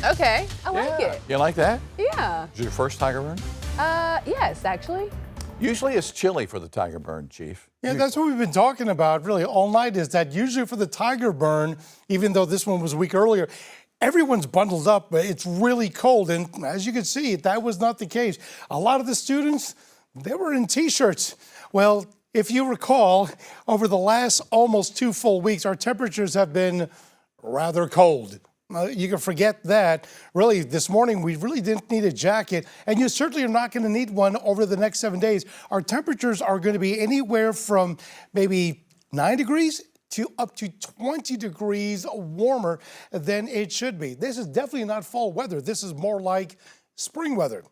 Okay, I like it. You like that? Yeah. Is it your first tiger burn? Yes, actually. Usually it's chilly for the tiger burn, Chief. Yeah, that's what we've been talking about really all night, is that usually for the tiger burn, even though this one was a week earlier, everyone's bundled up, but it's really cold. And as you can see, that was not the case. A lot of the students, they were in t-shirts. Well, if you recall, over the last almost 2 full weeks, our temperatures have been rather cold. You can forget that. Really, this morning, we really didn't need a jacket, and you certainly are not going to need one over the next 7 days. Our temperatures are going to be anywhere from maybe 9 degrees to up to 20 degrees warmer than it should be. This is definitely not fall weather. This is more like spring weather.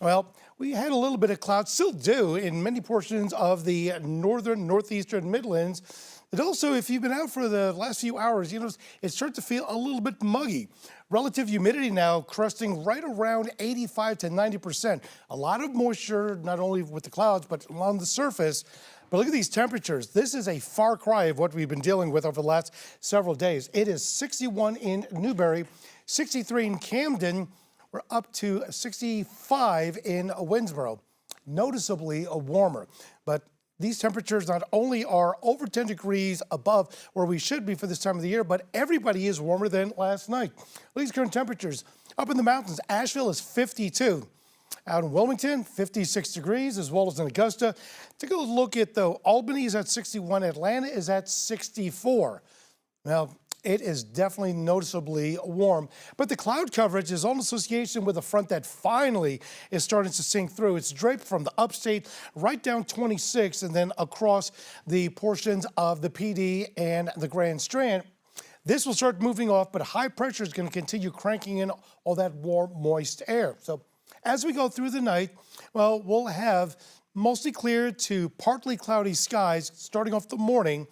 Well, we had a little bit of clouds, still do, in many portions of the northern, northeastern Midlands. But also, if you've been out for the last few hours, you know, it starts to feel a little bit muggy. Relative humidity now cresting right around 85 to 90%. A lot of moisture, not only with the clouds, but along the surface. But look at these temperatures. This is a far cry of what we've been dealing with over the last several days. It is 61 in Newberry, 63 in Camden. We're up to 65 in Winnsboro. Noticeably warmer. But these temperatures not only are over 10 degrees above where we should be for this time of the year, but everybody is warmer than last night. These current temperatures up in the mountains, Asheville is 52. Out in Wilmington, 56 degrees, as well as in Augusta. Take a look at, though, Albany is at 61, Atlanta is at 64. Now, it is definitely noticeably warm, but the cloud coverage is all in association with a front that finally is starting to sink through. It's draped from the upstate right down 26 and then across the portions of the PD and the Grand Strand. This will start moving off, but high pressure is going to continue cranking in all that warm, moist air. So as we go through the night, well, we'll have mostly clear to partly cloudy skies starting off the morning.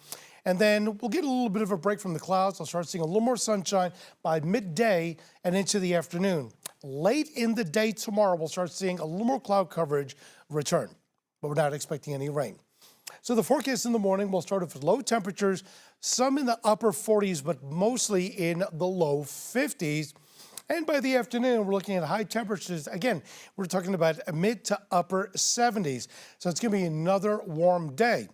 And then we'll get a little bit of a break from the clouds. I'll start seeing a little more sunshine by midday and into the afternoon. Late in the day tomorrow, we'll start seeing a little more cloud coverage return, but we're not expecting any rain. So the forecast in the morning, we'll start with low temperatures, some in the upper 40s, but mostly in the low 50s. And by the afternoon, we're looking at high temperatures. Again, we're talking about mid to upper 70s. So it's going to be another warm day.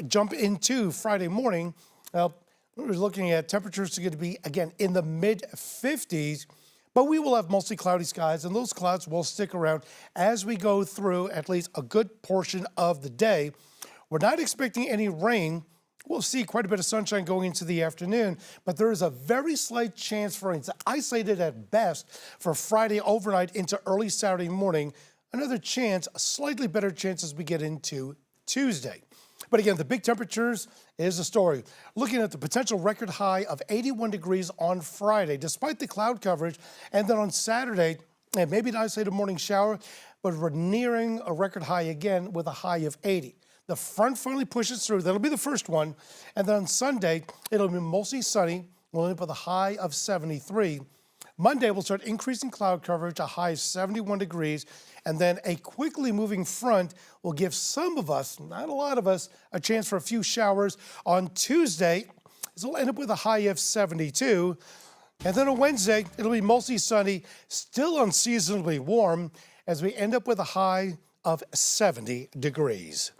Jump into Friday morning. We're looking at temperatures are going to be, again, in the mid-50s, but we will have mostly cloudy skies, and those clouds will stick around as we go through at least a good portion of the day. We're not expecting any rain. We'll see quite a bit of sunshine going into the afternoon, but there is a very slight chance for rain. It's isolated at best for Friday overnight into early Saturday morning. Another chance, a slightly better chance as we get into Tuesday. But again, the big temperatures is the story. Looking at the potential record high of 81 degrees on Friday, despite the cloud coverage. And then on Saturday, and maybe an isolated morning shower, but we're nearing a record high again with a high of 80. The front finally pushes through. That'll be the first one. And then on Sunday, it'll be mostly sunny. We'll end up with a high of 73. Monday, we'll start increasing cloud coverage, a high of 71 degrees, and then a quickly moving front will give some of us, not a lot of us, a chance for a few showers on Tuesday. So we'll end up with a high of 72. And then on Wednesday, it'll be mostly sunny, still unseasonably warm, as we end up with a high of 70 degrees.